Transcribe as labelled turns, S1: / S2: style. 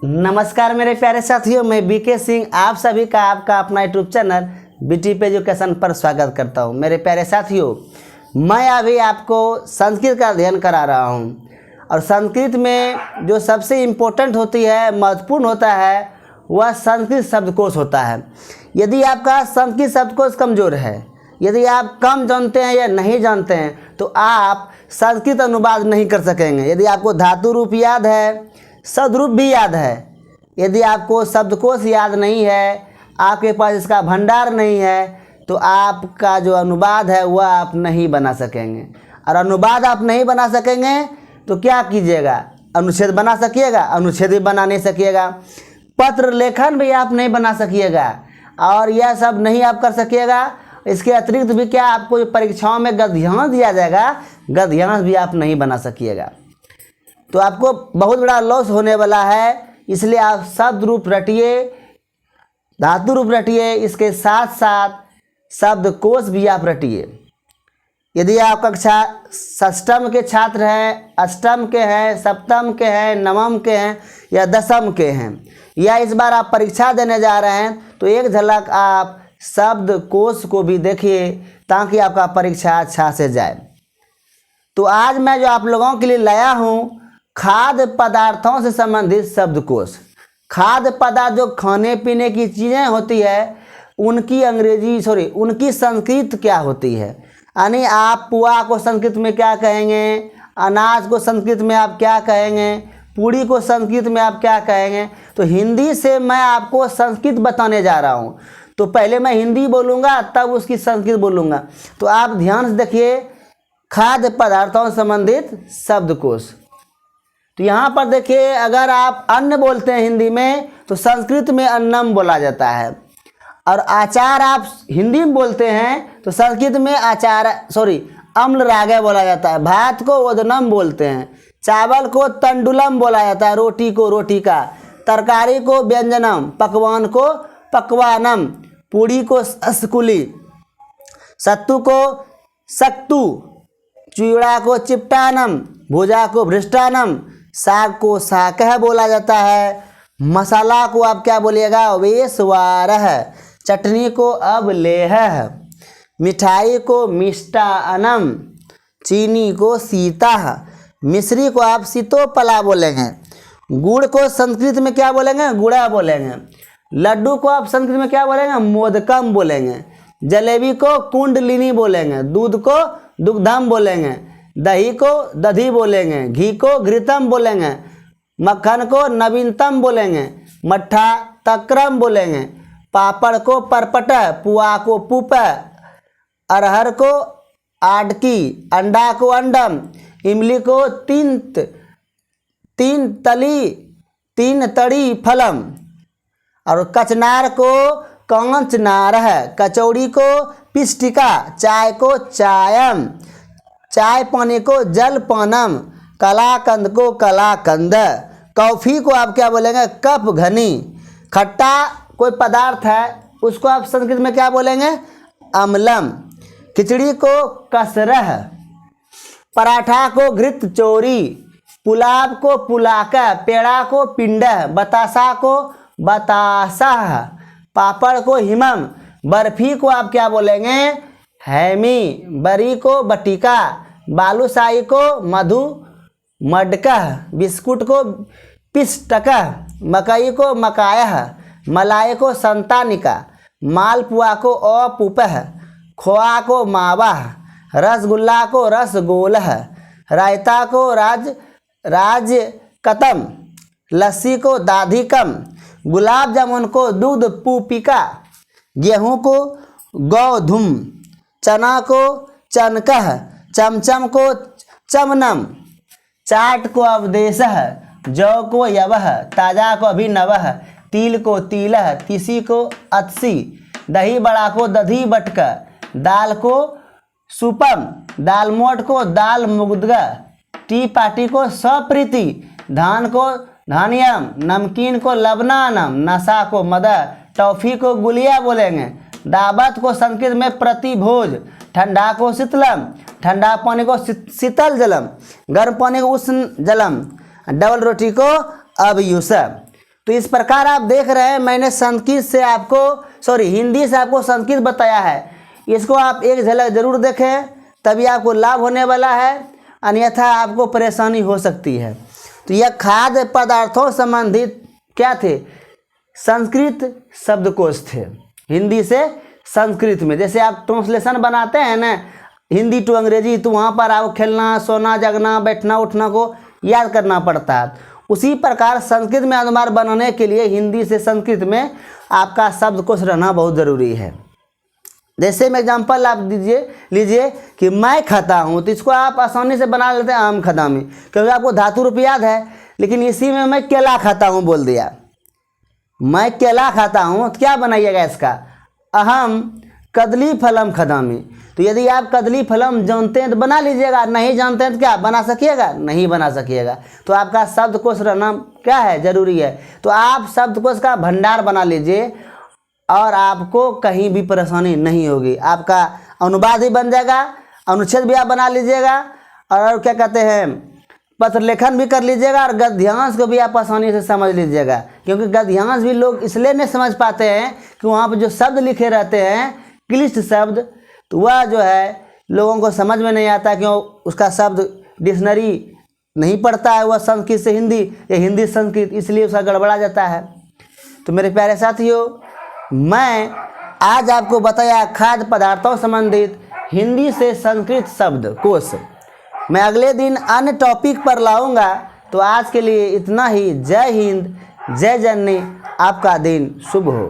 S1: नमस्कार मेरे प्यारे साथियों, मैं बीके सिंह आप सभी का आपका अपना यूट्यूब चैनल बीटीपी एजुकेशन पर स्वागत करता हूं। मेरे प्यारे साथियों, मैं अभी आपको संस्कृत का अध्ययन करा रहा हूं और संस्कृत में जो सबसे इम्पोर्टेंट होती है, महत्वपूर्ण होता है, वह संस्कृत शब्दकोश होता है। यदि आपका संस्कृत शब्दकोश कमज़ोर है, यदि आप कम जानते हैं या नहीं जानते हैं, तो आप संस्कृत अनुवाद नहीं कर सकेंगे। यदि आपको धातु रूप याद है, सदरूप भी याद है, यदि आपको शब्दकोश याद नहीं है, आपके पास इसका भंडार नहीं है, तो आपका जो अनुवाद है वह आप नहीं बना सकेंगे। और अनुवाद आप नहीं बना सकेंगे तो क्या कीजिएगा? अनुच्छेद बना सकिएगा? अनुच्छेद भी बना नहीं सकिएगा। पत्र लेखन भी आप नहीं बना सकिएगा और यह सब नहीं आप कर सकिएगा। इसके अतिरिक्त भी क्या, आपको जो परीक्षाओं में गद्यांश दिया जाएगा, गद्यांश भी आप नहीं बना सकिएगा। तो आपको बहुत बड़ा लॉस होने वाला है। इसलिए आप शब्द रूप रटिए, धातु रूप रटिए, इसके साथ साथ शब्दकोश भी आप रटिए। यदि आप कक्षा षष्ठम के छात्र हैं, अष्टम के हैं, सप्तम के हैं, नवम के हैं या दसम के हैं, या इस बार आप परीक्षा देने जा रहे हैं, तो एक झलक आप शब्दकोश को भी देखिए ताकि आपका परीक्षा अच्छा से जाए। तो आज मैं जो आप लोगों के लिए लाया हूँ, खाद्य पदार्थों से संबंधित शब्दकोश। खाद्य पदार्थ जो खाने पीने की चीज़ें होती है, उनकी संस्कृत क्या होती है। यानी आप पुआ को संस्कृत में क्या कहेंगे, अनाज को संस्कृत में आप क्या कहेंगे, पूड़ी को संस्कृत में आप क्या कहेंगे। तो हिंदी से मैं आपको संस्कृत बताने जा रहा हूँ। तो पहले मैं हिंदी बोलूँगा, तब उसकी संस्कृत बोलूँगा। तो आप ध्यान से देखिए, खाद्य पदार्थों से संबंधित शब्दकोश। तो यहाँ पर देखिए, अगर आप अन्न बोलते हैं हिंदी में, तो संस्कृत में अन्नम बोला जाता है। और आचार आप हिंदी में बोलते हैं तो संस्कृत में अम्ल रागे बोला जाता है। भात को ओदनम बोलते हैं, चावल को तंडुलम बोला जाता है, रोटी को रोटिका, तरकारी को व्यंजनम, पकवान को पकवानम, पूड़ी को अस्कुली, सत्तू को सक्तु, चूड़ा को चिपटानम, भुजा को भ्रष्टानम, साग को साकह बोला जाता है, मसाला को आप क्या बोलिएगा, वेशवारह, चटनी को अवलेह, मिठाई को मिष्टानम, चीनी को सीता, मिश्री को आप सीतोपला बोलेंगे, गुड़ को संस्कृत में क्या बोलेंगे, गुड़ा बोलेंगे, लड्डू को आप संस्कृत में क्या बोलेंगे, मोदकम बोलेंगे, जलेबी को कुंडलिनी बोलेंगे, दूध को दुग्धम बोलेंगे, दही को दधी बोलेंगे, घी को घृतम बोलेंगे, मक्खन को नवीनतम बोलेंगे, मट्ठा तक्रम बोलेंगे, पापड़ को परपट, पुआ को पुप, अरहर को आडकी, अंडा को अंडम, इमली को तीन तड़ी फलम, और कचनार को कांचनार है, कचौड़ी को पिष्टिका, चाय को चायम, चाय पानी को जल पानम, कलाकंद को कलाकंद, कॉफ़ी को आप क्या बोलेंगे, कप घनी, खट्टा कोई पदार्थ है उसको आप संस्कृत में क्या बोलेंगे, अम्लम, खिचड़ी को कसरह, पराठा को घृत चोरी, पुलाव को पुलाका, पेड़ा को पिंडह, बतासा को बतासा, पापड़ को हिमम, बर्फी को आप क्या बोलेंगे, हैमी, बरी को बटिका, बालूशाही को मधु मडकह, बिस्कुट को पिष्टकह, मकई को मकायह, मलाई को संतानिका, मालपुआ को अपुपह, खोआ को मावाह, रसगुल्ला को रसगोलह, रायता को राजकतम, लस्सी को दाधिकम, गुलाब जामुन को दूध पुपिका, गेहूँ को गौधुम, चना को चनकह, चमचम को चमनम, चाट को अवदेशह, जौ को यवह, ताजा को अभिनवह, तिल को तिलह, तीसी को अतसी, दही बड़ा को दधी बटका, दाल को सुपम, दाल मोट को दाल मुगदगा, टी पार्टी को सप्रीति, धान को धानियम, नमकीन को लबनानम, नशा को मदा, टॉफ़ी को गुलिया बोलेंगे, दावत को संस्कृत में प्रतिभोज, ठंडा को शीतलम, ठंडा पानी को शीतल जलम, गर्म पानी को उष्ण जलम, डबल रोटी को अभ्यूस। तो इस प्रकार आप देख रहे हैं मैंने संस्कृत से आपको हिंदी से आपको संस्कृत बताया है। इसको आप एक झलक जरूर देखें, तभी आपको लाभ होने वाला है, अन्यथा आपको परेशानी हो सकती है। तो यह खाद्य पदार्थों संबंधित क्या थे? संस्कृत शब्दकोश थे, हिंदी से संस्कृत में। जैसे आप ट्रांसलेशन बनाते हैं ना हिंदी टू अंग्रेजी, तो वहाँ पर आपको खेलना, सोना, जगना, बैठना, उठना को याद करना पड़ता है। उसी प्रकार संस्कृत में अनुवाद बनाने के लिए हिंदी से संस्कृत में आपका शब्दकोश रहना बहुत ज़रूरी है। जैसे में एग्जाम्पल आप लीजिए कि मैं खाता हूँ, तो इसको आप आसानी से बना लेते हैं आम खदामी, क्योंकि आपको धातु रूप याद है। लेकिन इसी में मैं केला खाता हूँ बोल दिया, मैं केला खाता हूँ, तो क्या बनाइएगा इसका? अहम कदली फलम खदामी। तो यदि आप कदली फलम जानते हैं तो बना लीजिएगा, नहीं जानते हैं तो क्या बना सकिएगा? नहीं बना सकिएगा। तो आपका शब्दकोश रहना क्या है? जरूरी है। तो आप शब्दकोश का भंडार बना लीजिए और आपको कहीं भी परेशानी नहीं होगी। आपका अनुवाद भी बन जाएगा, अनुच्छेद भी आप बना लीजिएगा, और क्या कहते हैं पत्र लेखन भी कर लीजिएगा, और गद्यांश को भी आप आसानी से समझ लीजिएगा। क्योंकि गद्यांश भी लोग इसलिए नहीं समझ पाते हैं कि वहाँ पर जो शब्द लिखे रहते हैं क्लिष्ट शब्द, तो वह जो है लोगों को समझ में नहीं आता, क्यों? उसका शब्द डिक्शनरी नहीं पढ़ता है वह संस्कृत से हिंदी या हिंदी संस्कृत, इसलिए उसका गड़बड़ा जाता है। तो मेरे प्यारे साथियों, मैं आज आपको बताया खाद्य पदार्थों संबंधित हिंदी से संस्कृत शब्दकोश। मैं अगले दिन अन्य टॉपिक पर लाऊंगा। तो आज के लिए इतना ही। जय हिंद, जय जननी, आपका दिन शुभ हो।